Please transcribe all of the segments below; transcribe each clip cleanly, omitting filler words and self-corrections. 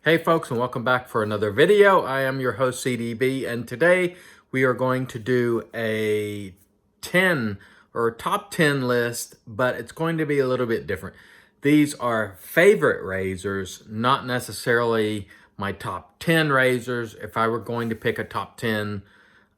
Hey folks, and welcome back for another video. I am your host CDB, and today we are going to do a 10 or top 10 list, but it's going to be a little bit different. These are favorite razors, not necessarily my top 10 razors. If I were going to pick a top 10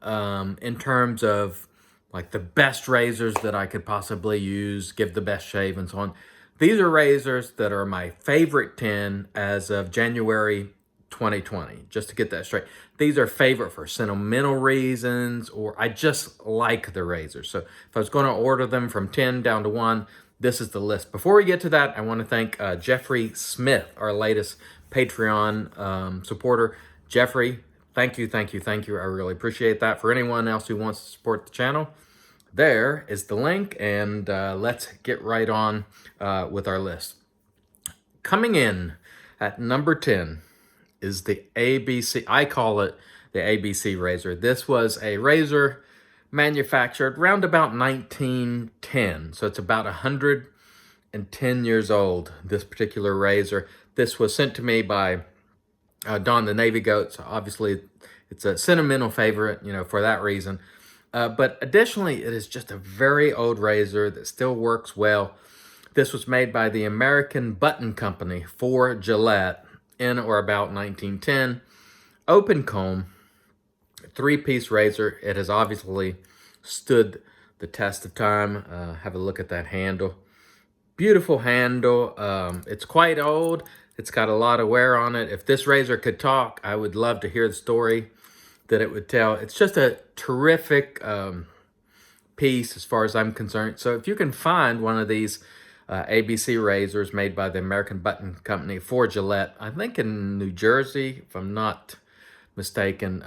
in terms of like the best razors that I could possibly use, give the best shave and so on. These are razors that are my favorite 10 as of January 2020, just to get that straight. These are favorite for sentimental reasons, or I just like the razors. So if I was going to order them from 10 down to 1, this is the list. Before we get to that, I want to thank Jeffrey Smith, our latest Patreon supporter. Jeffrey, thank you. I really appreciate that. For anyone else who wants to support the channel, there is the link, and let's get right on with our list. Coming in at number 10 is the ABC. I call it the ABC razor. This was a razor manufactured around about 1910, so it's about 110 years old, this particular razor. This was sent to me by Don the Navy Goat, so obviously it's a sentimental favorite, for that reason. But additionally, it is just a very old razor that still works well. This was made by the American Button Company for Gillette in or about 1910. Open comb, 3-piece razor. It has obviously stood the test of time. Have a look at that handle. Beautiful handle. It's quite old. It's got a lot of wear on it. If this razor could talk, I would love to hear the story that it would tell. It's just a terrific piece as far as I'm concerned. So if you can find one of these ABC razors made by the American Button Company for Gillette, I think in New Jersey, if I'm not mistaken,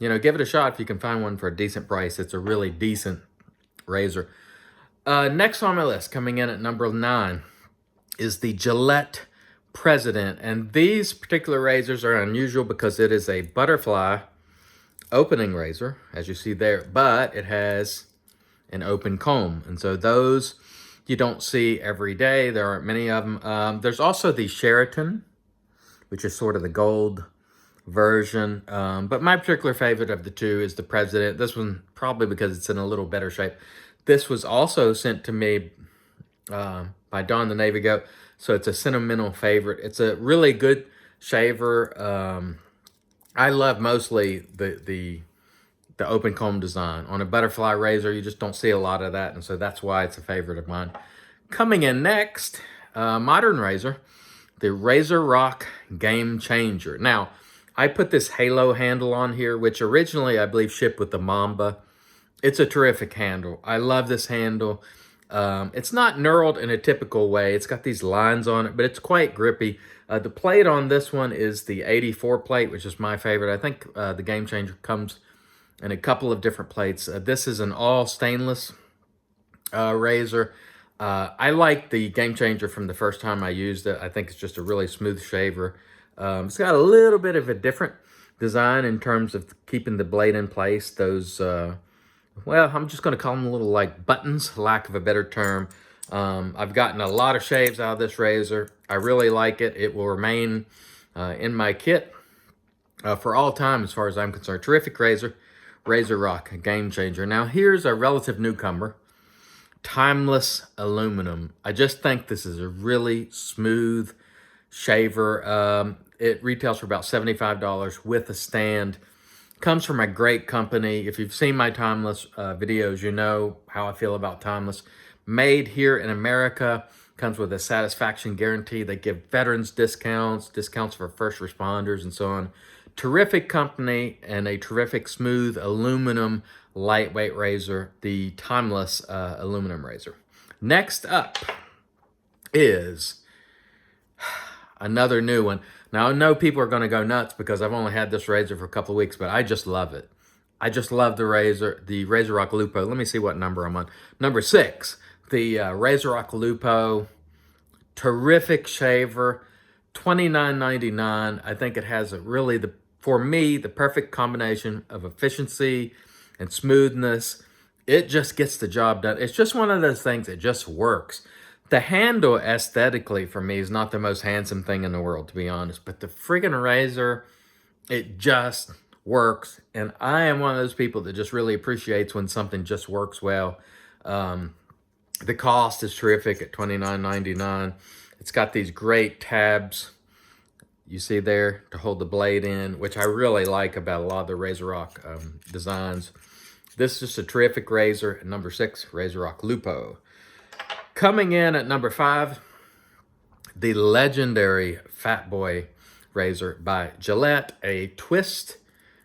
give it a shot if you can find one for a decent price. It's a really decent razor. Next on my list, coming in at number 9, is the Gillette President. And these particular razors are unusual because it is a butterfly opening razor, as you see there, but it has an open comb. And so those you don't see every day. There aren't many of them. There's also the Sheraton, which is sort of the gold version. But my particular favorite of the two is the President. This one, probably because it's in a little better shape. This was also sent to me by Don the Navy Goat, so it's a sentimental favorite. It's a really good shaver. I love mostly the open comb design. On a butterfly razor, you just don't see a lot of that, and so that's why it's a favorite of mine. Coming in next, modern razor, the Razor Rock Game Changer. Now, I put this halo handle on here, which originally I believe shipped with the Mamba. It's a terrific handle. I love this handle. It's not knurled in a typical way. It's got these lines on it, but it's quite grippy. The plate on this one is the 84 plate, which is my favorite. I think the Game Changer comes in a couple of different plates. This is an all stainless razor. I like the Game Changer from the first time I used it. I think it's just a really smooth shaver. It's got a little bit of a different design in terms of keeping the blade in place. Those, well, I'm just going to call them little like buttons, lack of a better term. I've gotten a lot of shaves out of this razor. I really like it. It will remain in my kit for all time as far as I'm concerned. Terrific razor, Razor Rock Game Changer. Now here's a relative newcomer, Timeless Aluminum. I just think this is a really smooth shaver. It retails for about $75 with a stand. Comes from a great company. If you've seen my Timeless videos, you know how I feel about Timeless. Made here in America, comes with a satisfaction guarantee. They give veterans discounts for first responders, and so on. Terrific company and a terrific smooth aluminum lightweight razor, the Timeless aluminum razor. Next up is another new one. Now, I know people are going to go nuts because I've only had this razor for a couple of weeks, but I just love it. I just love the Razor Rock Lupo. Let me see what number I'm on. Number 6, the Razor Rock Lupo. Terrific shaver, $29.99. I think it has for me, the perfect combination of efficiency and smoothness. It just gets the job done. It's just one of those things that just works. The handle aesthetically for me is not the most handsome thing in the world, to be honest, but the friggin' razor, it just works. And I am one of those people that just really appreciates when something just works well. The cost is terrific at $29.99. It's got these great tabs you see there to hold the blade in, which I really like about a lot of the RazoRock designs. This is just a terrific razor. At number 6, RazoRock Lupo. Coming in at number 5, the legendary Fat Boy razor by Gillette, a twist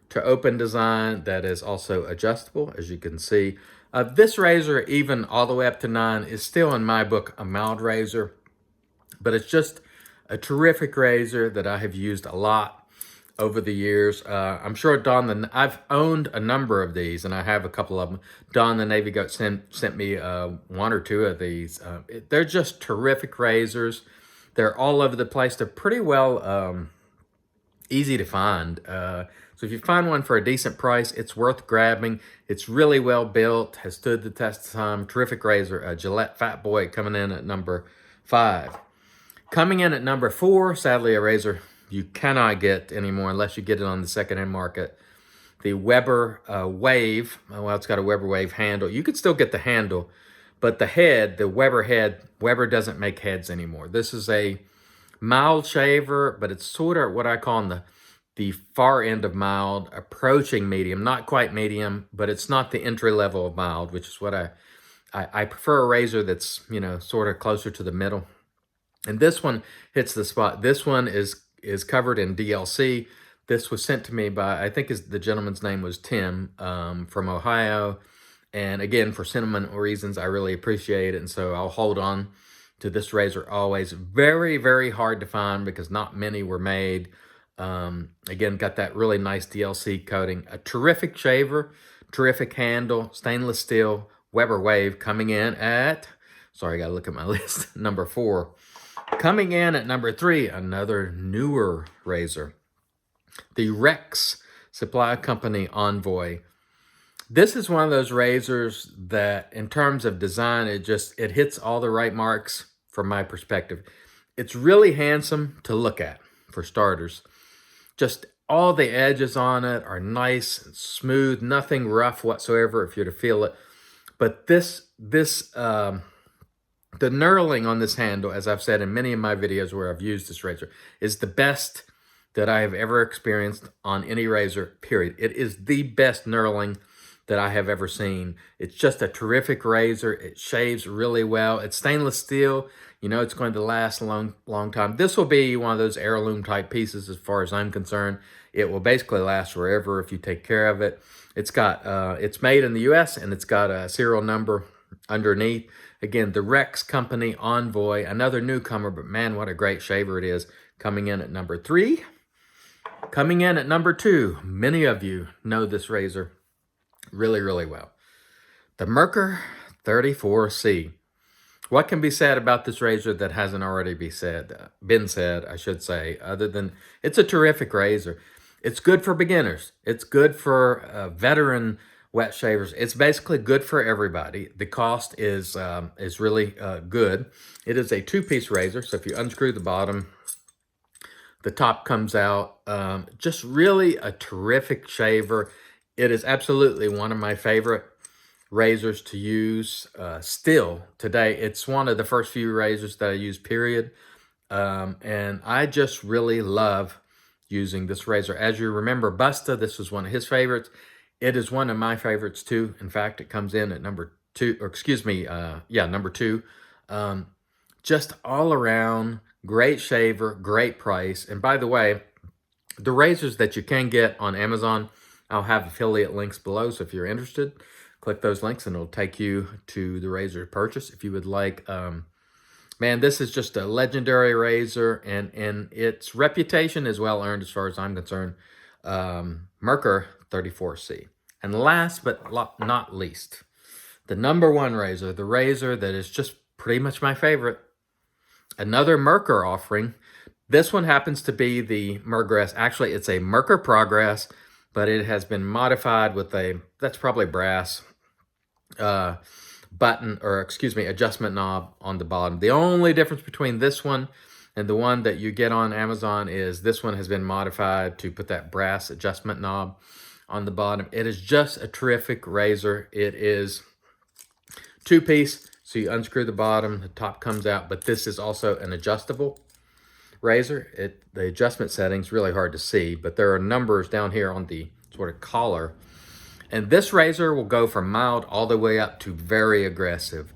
to open design that is also adjustable, as you can see. This razor, even all the way up to 9, is still in my book a mild razor, but it's just a terrific razor that I have used a lot over the years. I'm sure I've owned a number of these, and I have a couple of them. Don the Navy Goat sent me 1 or 2 of these. They're just terrific razors. They're all over the place. They're pretty well easy to find. So if you find one for a decent price, it's worth grabbing. It's really well built, has stood the test of time. Terrific razor, Gillette Fat Boy, coming in at number 5. Coming in at number 4, sadly a razor you cannot get anymore unless you get it on the secondhand market. The Weber Wave, well, it's got a Weber Wave handle. You could still get the handle, but the head, the Weber head, Weber doesn't make heads anymore. This is a mild shaver, but it's sort of what I call the far end of mild, approaching medium. Not quite medium, but it's not the entry level of mild, which is what I prefer a razor that's, you know, sort of closer to the middle. And this one hits the spot. This one is covered in DLC. This was sent to me by, I think the gentleman's name was Tim from Ohio. And again, for sentimental reasons, I really appreciate it. And so I'll hold on to this razor always. Very, very hard to find because not many were made. Again, got that really nice DLC coating. A terrific shaver, terrific handle, stainless steel, Weber Wave coming in at, sorry, I gotta look at my list, number 4. Coming in at number 3, another newer razor. The Rex Supply Company Envoy. This is one of those razors that, in terms of design, it hits all the right marks from my perspective. It's really handsome to look at, for starters. Just all the edges on it are nice and smooth, nothing rough whatsoever if you're to feel it. But the knurling on this handle, as I've said in many of my videos where I've used this razor, is the best that I have ever experienced on any razor, period. It is the best knurling that I have ever seen. It's just a terrific razor. It shaves really well. It's stainless steel. You know it's going to last a long time. This will be one of those heirloom type pieces as far as I'm concerned. It will basically last forever if you take care of it. It's made in the US and it's got a serial number underneath. Again, the Rex Company Envoy, another newcomer, but man, what a great shaver it is. Coming in at number 3. Coming in at number 2, many of you know this razor really, really well. The Merkur 34C. What can be said about this razor that hasn't already been said, I should say, other than it's a terrific razor. It's good for beginners. It's good for veteran wet shavers. It's basically good for everybody. The cost is really good. It is a 2-piece razor, so if you unscrew the bottom, the top comes out. Just really a terrific shaver. It is absolutely one of my favorite razors to use still today. It's one of the first few razors that I use, period. And I just really love using this razor. As you remember, Busta, this was one of his favorites. It is one of my favorites too. In fact, it comes in at number 2, or excuse me, number 2. Just all around, great shaver, great price. And by the way, the razors that you can get on Amazon, I'll have affiliate links below. So if you're interested, click those links and it'll take you to the razor purchase if you would like. Man, this is just a legendary razor, and its reputation is well earned as far as I'm concerned. Merkur 34C. And last but not least, the number 1 razor, the razor that is just pretty much my favorite. Another Merkur offering. This one happens to be the Progress. Actually, it's a Mercker Progress, but it has been modified with that's probably brass. button, or excuse me, adjustment knob on the bottom. The only difference between this one and the one that you get on Amazon is this one has been modified to put that brass adjustment knob on the bottom. It is just a terrific razor. It is two-piece, so you unscrew the bottom, the top comes out, but this is also an adjustable razor. The adjustment setting's really hard to see, but there are numbers down here on the sort of collar. And this razor will go from mild all the way up to very aggressive.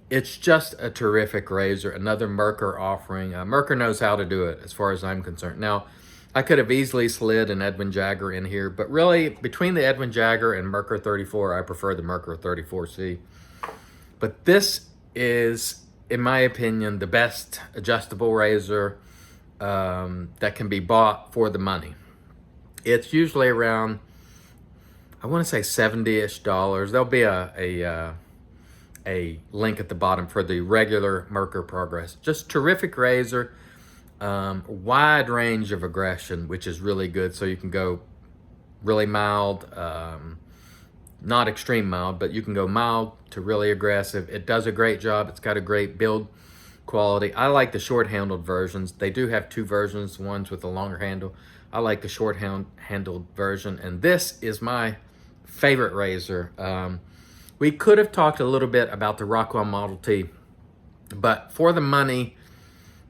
It's just a terrific razor. Another Merkur offering. Merkur knows how to do it as far as I'm concerned. Now, I could have easily slid an Edwin Jagger in here, but really between the Edwin Jagger and Merkur 34, I prefer the Merkur 34C. But this is, in my opinion, the best adjustable razor that can be bought for the money. It's usually around, I want to say $70-ish. There'll be a link at the bottom for the regular Mercker Progress. Just terrific razor, wide range of aggression, which is really good. So you can go really mild, not extreme mild, but you can go mild to really aggressive. It does a great job. It's got a great build quality. I like the short-handled versions. They do have two versions, ones with a longer handle. I like the short-handled version, and this is my favorite razor. We could have talked a little bit about the Rockwell Model T, but for the money,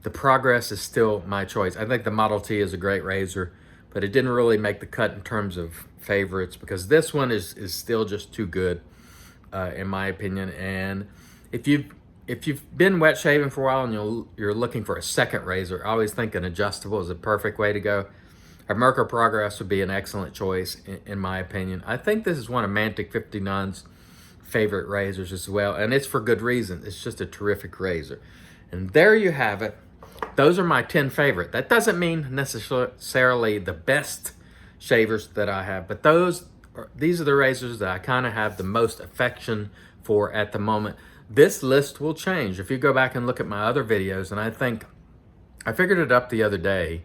the Progress is still my choice. I think the Model T is a great razor, but it didn't really make the cut in terms of favorites because this one is still just too good, in my opinion. And if you've been wet shaving for a while and you're looking for a second razor, I always think an adjustable is a perfect way to go. A Mercker Progress would be an excellent choice, in my opinion. I think this is one of Mantic 59's favorite razors as well, and it's for good reason. It's just a terrific razor. And there you have it. Those are my 10 favorite. That doesn't mean necessarily the best shavers that I have, but these are the razors that I kind of have the most affection for at the moment. This list will change if you go back and look at my other videos, and I figured it up the other day,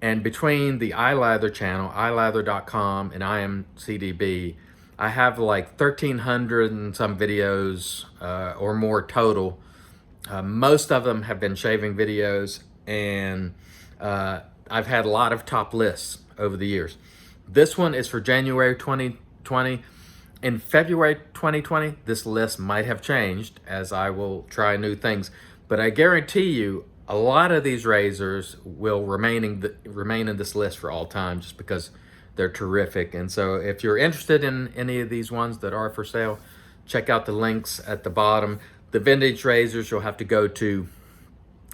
and between the iLather channel, iLather.com, and IMCDB, I have like 1,300 and some videos or more total. Most of them have been shaving videos, and I've had a lot of top lists over the years. This one is for January 2020. In February 2020, this list might have changed as I will try new things, but I guarantee you a lot of these razors will remain in this list for all time just because they're terrific. And so if you're interested in any of these ones that are for sale, check out the links at the bottom. The vintage razors, you'll have to go to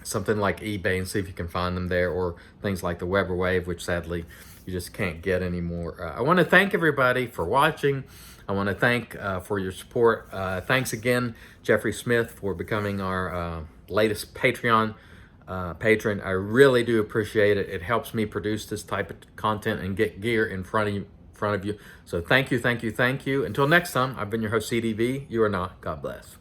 something like eBay and see if you can find them there, or things like the Weber Wave, which sadly you just can't get anymore. I want to thank everybody for watching. I want to thank for your support. Thanks again, Jeffrey Smith, for becoming our latest Patreon patron. I really do appreciate it. It helps me produce this type of content and get gear in front of you. So thank you, thank you, thank you. Until next time, I've been your host, CDB. You are not. God bless.